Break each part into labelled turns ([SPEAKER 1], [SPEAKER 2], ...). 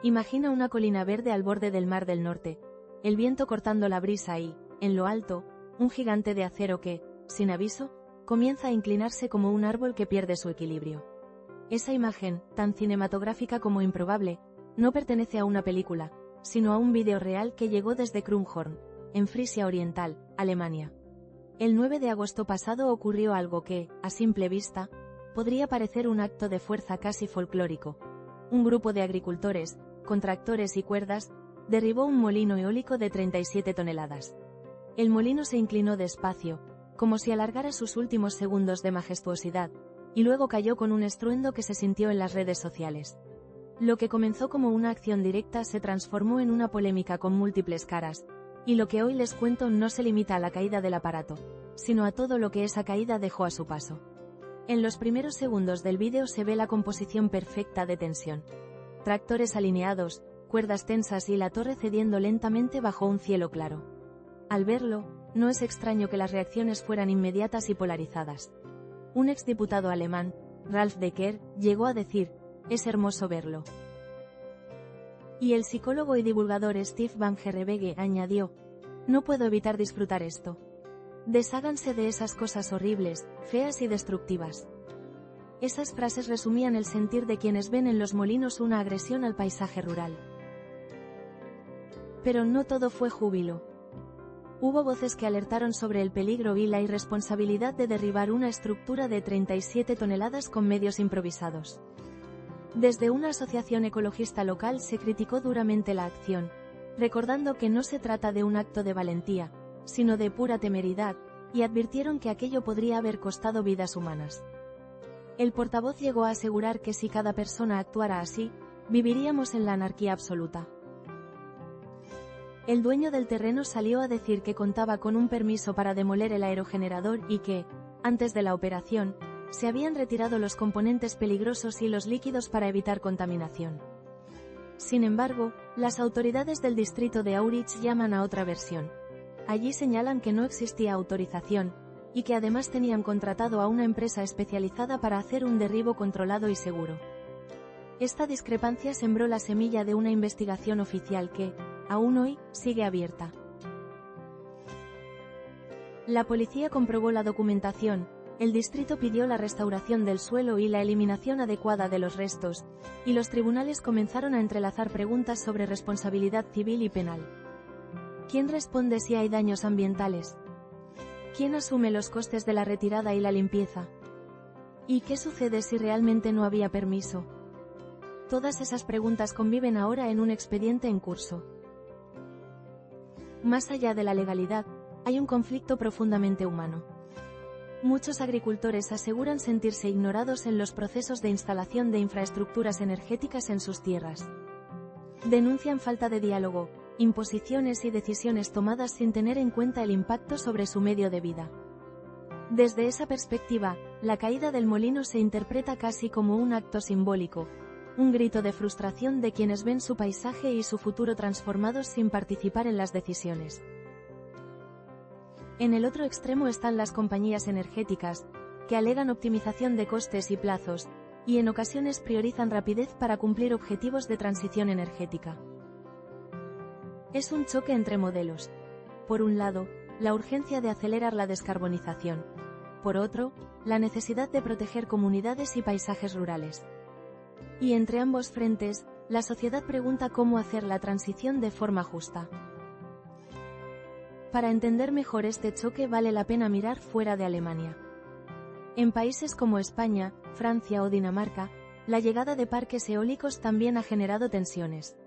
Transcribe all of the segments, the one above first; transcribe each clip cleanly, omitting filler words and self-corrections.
[SPEAKER 1] Imagina una colina verde al borde del Mar del Norte, el viento cortando la brisa y, en lo alto, un gigante de acero que, sin aviso, comienza a inclinarse como un árbol que pierde su equilibrio. Esa imagen, tan cinematográfica como improbable, no pertenece a una película, sino a un vídeo real que llegó desde Krummhorn, en Frisia Oriental, Alemania. El 9 de agosto pasado ocurrió algo que, a simple vista, podría parecer un acto de fuerza casi folclórico. Un grupo de agricultores, con tractores y cuerdas, derribó un molino eólico de 37 toneladas. El molino se inclinó despacio, como si alargara sus últimos segundos de majestuosidad, y luego cayó con un estruendo que se sintió en las redes sociales. Lo que comenzó como una acción directa se transformó en una polémica con múltiples caras, y lo que hoy les cuento no se limita a la caída del aparato, sino a todo lo que esa caída dejó a su paso. En los primeros segundos del vídeo se ve la composición perfecta de tensión. Tractores alineados, cuerdas tensas y la torre cediendo lentamente bajo un cielo claro. Al verlo, no es extraño que las reacciones fueran inmediatas y polarizadas. Un exdiputado alemán, Ralf Decker, llegó a decir: «Es hermoso verlo». Y el psicólogo y divulgador Steve Van Gerrewege añadió: «No puedo evitar disfrutar esto. Desháganse de esas cosas horribles, feas y destructivas». Esas frases resumían el sentir de quienes ven en los molinos una agresión al paisaje rural. Pero no todo fue júbilo. Hubo voces que alertaron sobre el peligro y la irresponsabilidad de derribar una estructura de 37 toneladas con medios improvisados. Desde una asociación ecologista local se criticó duramente la acción, recordando que no se trata de un acto de valentía, sino de pura temeridad, y advirtieron que aquello podría haber costado vidas humanas. El portavoz llegó a asegurar que si cada persona actuara así, viviríamos en la anarquía absoluta. El dueño del terreno salió a decir que contaba con un permiso para demoler el aerogenerador y que, antes de la operación, se habían retirado los componentes peligrosos y los líquidos para evitar contaminación. Sin embargo, las autoridades del distrito de Aurich llaman a otra versión. Allí señalan que no existía autorización, y que además tenían contratado a una empresa especializada para hacer un derribo controlado y seguro. Esta discrepancia sembró la semilla de una investigación oficial que, aún hoy, sigue abierta. La policía comprobó la documentación, el distrito pidió la restauración del suelo y la eliminación adecuada de los restos, y los tribunales comenzaron a entrelazar preguntas sobre responsabilidad civil y penal. ¿Quién responde si hay daños ambientales? ¿Quién asume los costes de la retirada y la limpieza? ¿Y qué sucede si realmente no había permiso? Todas esas preguntas conviven ahora en un expediente en curso. Más allá de la legalidad, hay un conflicto profundamente humano. Muchos agricultores aseguran sentirse ignorados en los procesos de instalación de infraestructuras energéticas en sus tierras. Denuncian falta de diálogo, imposiciones y decisiones tomadas sin tener en cuenta el impacto sobre su medio de vida. Desde esa perspectiva, la caída del molino se interpreta casi como un acto simbólico, un grito de frustración de quienes ven su paisaje y su futuro transformados sin participar en las decisiones. En el otro extremo están las compañías energéticas, que alegan optimización de costes y plazos, y en ocasiones priorizan rapidez para cumplir objetivos de transición energética. Es un choque entre modelos. Por un lado, la urgencia de acelerar la descarbonización. Por otro, la necesidad de proteger comunidades y paisajes rurales. Y entre ambos frentes, la sociedad pregunta cómo hacer la transición de forma justa. Para entender mejor este choque vale la pena mirar fuera de Alemania. En países como España, Francia o Dinamarca, la llegada de parques eólicos también ha generado tensiones.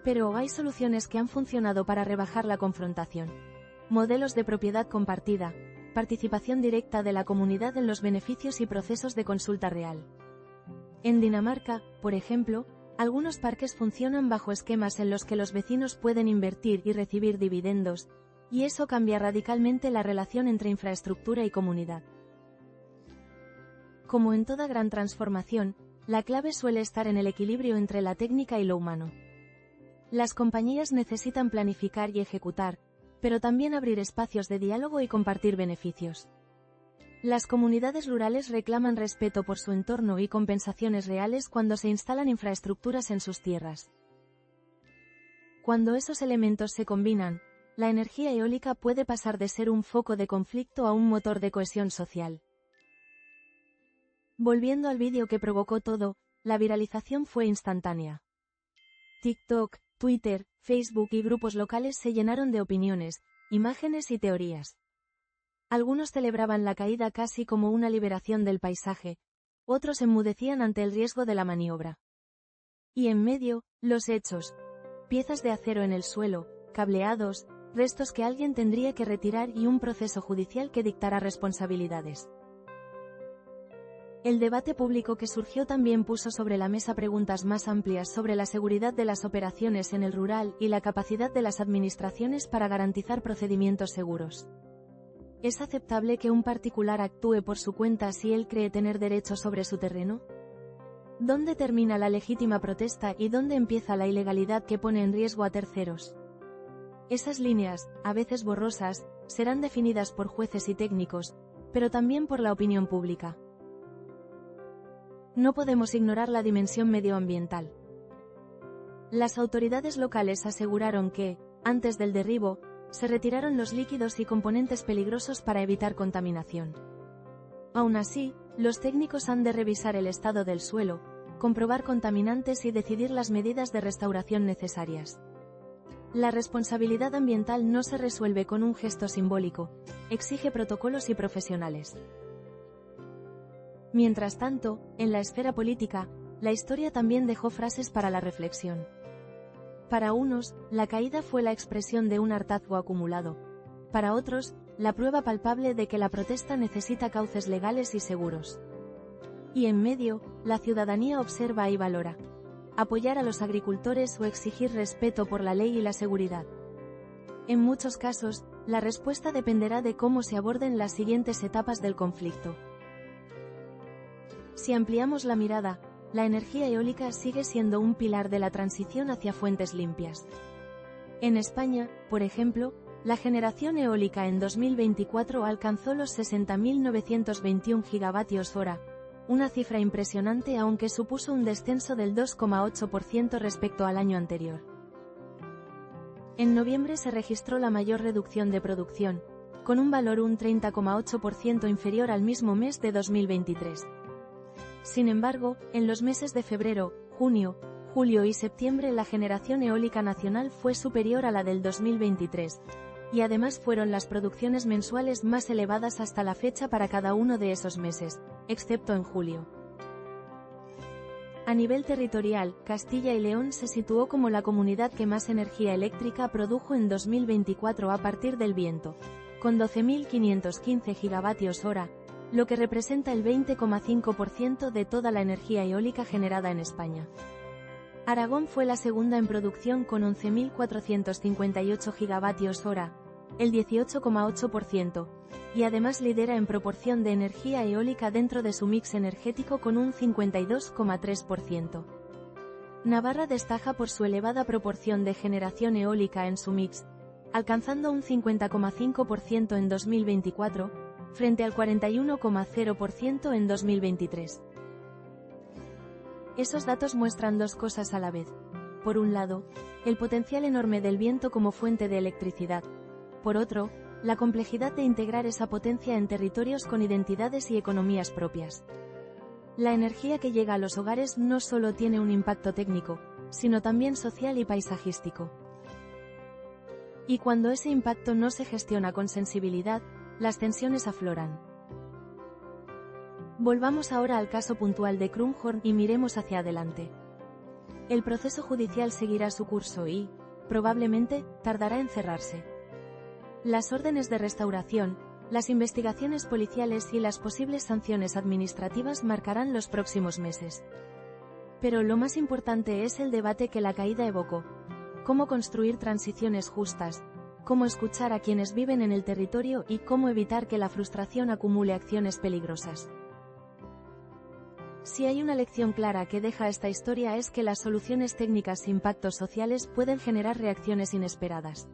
[SPEAKER 1] Pero hay soluciones que han funcionado para rebajar la confrontación. Modelos de propiedad compartida, participación directa de la comunidad en los beneficios y procesos de consulta real. En Dinamarca, por ejemplo, algunos parques funcionan bajo esquemas en los que los vecinos pueden invertir y recibir dividendos, y eso cambia radicalmente la relación entre infraestructura y comunidad. Como en toda gran transformación, la clave suele estar en el equilibrio entre la técnica y lo humano. Las compañías necesitan planificar y ejecutar, pero también abrir espacios de diálogo y compartir beneficios. Las comunidades rurales reclaman respeto por su entorno y compensaciones reales cuando se instalan infraestructuras en sus tierras. Cuando esos elementos se combinan, la energía eólica puede pasar de ser un foco de conflicto a un motor de cohesión social. Volviendo al vídeo que provocó todo, la viralización fue instantánea. TikTok, Twitter, Facebook y grupos locales se llenaron de opiniones, imágenes y teorías. Algunos celebraban la caída casi como una liberación del paisaje, otros enmudecían ante el riesgo de la maniobra. Y en medio, los hechos. Piezas de acero en el suelo, cableados, restos que alguien tendría que retirar y un proceso judicial que dictará responsabilidades. El debate público que surgió también puso sobre la mesa preguntas más amplias sobre la seguridad de las operaciones en el rural y la capacidad de las administraciones para garantizar procedimientos seguros. ¿Es aceptable que un particular actúe por su cuenta si él cree tener derecho sobre su terreno? ¿Dónde termina la legítima protesta y dónde empieza la ilegalidad que pone en riesgo a terceros? Esas líneas, a veces borrosas, serán definidas por jueces y técnicos, pero también por la opinión pública. No podemos ignorar la dimensión medioambiental. Las autoridades locales aseguraron que, antes del derribo, se retiraron los líquidos y componentes peligrosos para evitar contaminación. Aún así, los técnicos han de revisar el estado del suelo, comprobar contaminantes y decidir las medidas de restauración necesarias. La responsabilidad ambiental no se resuelve con un gesto simbólico, exige protocolos y profesionales. Mientras tanto, en la esfera política, la historia también dejó frases para la reflexión. Para unos, la caída fue la expresión de un hartazgo acumulado. Para otros, la prueba palpable de que la protesta necesita cauces legales y seguros. Y en medio, la ciudadanía observa y valora. Apoyar a los agricultores o exigir respeto por la ley y la seguridad. En muchos casos, la respuesta dependerá de cómo se aborden las siguientes etapas del conflicto. Si ampliamos la mirada, la energía eólica sigue siendo un pilar de la transición hacia fuentes limpias. En España, por ejemplo, la generación eólica en 2024 alcanzó los 60.921 gigavatios-hora, una cifra impresionante aunque supuso un descenso del 2,8% respecto al año anterior. En noviembre se registró la mayor reducción de producción, con un valor un 30,8% inferior al mismo mes de 2023. Sin embargo, en los meses de febrero, junio, julio y septiembre la generación eólica nacional fue superior a la del 2023, y además fueron las producciones mensuales más elevadas hasta la fecha para cada uno de esos meses, excepto en julio. A nivel territorial, Castilla y León se situó como la comunidad que más energía eléctrica produjo en 2024 a partir del viento, con 12.515 gigavatios-hora, lo que representa el 20,5% de toda la energía eólica generada en España. Aragón fue la segunda en producción con 11.458 gigavatios-hora, el 18,8%, y además lidera en proporción de energía eólica dentro de su mix energético con un 52,3%. Navarra destaca por su elevada proporción de generación eólica en su mix, alcanzando un 50,5% en 2024, frente al 41,0% en 2023. Esos datos muestran dos cosas a la vez. Por un lado, el potencial enorme del viento como fuente de electricidad. Por otro, la complejidad de integrar esa potencia en territorios con identidades y economías propias. La energía que llega a los hogares no solo tiene un impacto técnico, sino también social y paisajístico. Y cuando ese impacto no se gestiona con sensibilidad, las tensiones afloran. Volvamos ahora al caso puntual de Krummhorn y miremos hacia adelante. El proceso judicial seguirá su curso y, probablemente, tardará en cerrarse. Las órdenes de restauración, las investigaciones policiales y las posibles sanciones administrativas marcarán los próximos meses. Pero lo más importante es el debate que la caída evocó. Cómo construir transiciones justas, cómo escuchar a quienes viven en el territorio y cómo evitar que la frustración acumule acciones peligrosas. Si hay una lección clara que deja esta historia es que las soluciones técnicas sin impactos sociales pueden generar reacciones inesperadas.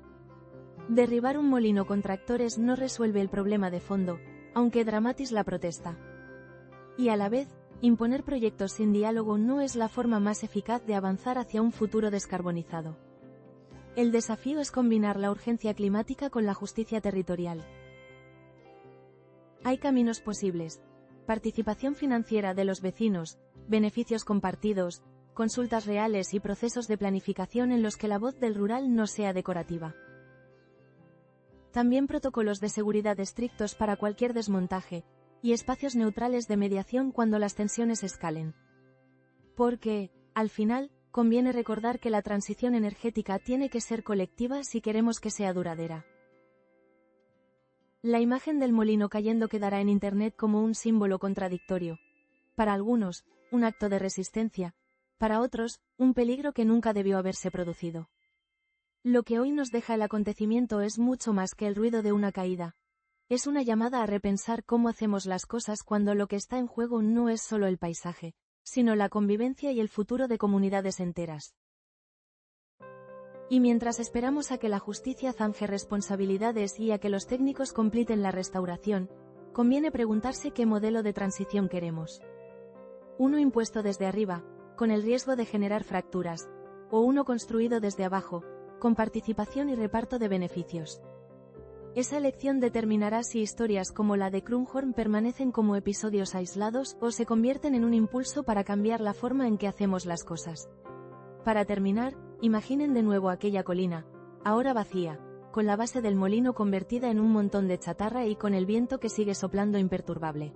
[SPEAKER 1] Derribar un molino con tractores no resuelve el problema de fondo, aunque dramatis la protesta. Y a la vez, imponer proyectos sin diálogo no es la forma más eficaz de avanzar hacia un futuro descarbonizado. El desafío es combinar la urgencia climática con la justicia territorial. Hay caminos posibles: participación financiera de los vecinos, beneficios compartidos, consultas reales y procesos de planificación en los que la voz del rural no sea decorativa. También protocolos de seguridad estrictos para cualquier desmontaje, y espacios neutrales de mediación cuando las tensiones escalen. Porque, al final, conviene recordar que la transición energética tiene que ser colectiva si queremos que sea duradera. La imagen del molino cayendo quedará en Internet como un símbolo contradictorio. Para algunos, un acto de resistencia; para otros, un peligro que nunca debió haberse producido. Lo que hoy nos deja el acontecimiento es mucho más que el ruido de una caída. Es una llamada a repensar cómo hacemos las cosas cuando lo que está en juego no es solo el paisaje, sino la convivencia y el futuro de comunidades enteras. Y mientras esperamos a que la justicia zanje responsabilidades y a que los técnicos completen la restauración, conviene preguntarse qué modelo de transición queremos. Uno impuesto desde arriba, con el riesgo de generar fracturas, o uno construido desde abajo, con participación y reparto de beneficios. Esa elección determinará si historias como la de Krummhorn permanecen como episodios aislados o se convierten en un impulso para cambiar la forma en que hacemos las cosas. Para terminar, imaginen de nuevo aquella colina, ahora vacía, con la base del molino convertida en un montón de chatarra y con el viento que sigue soplando imperturbable.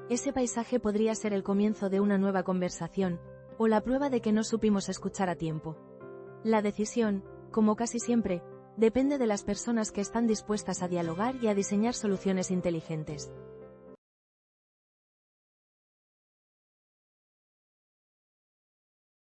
[SPEAKER 1] Ese paisaje podría ser el comienzo de una nueva conversación, o la prueba de que no supimos escuchar a tiempo. La decisión, como casi siempre, depende de las personas que están dispuestas a dialogar y a diseñar soluciones inteligentes.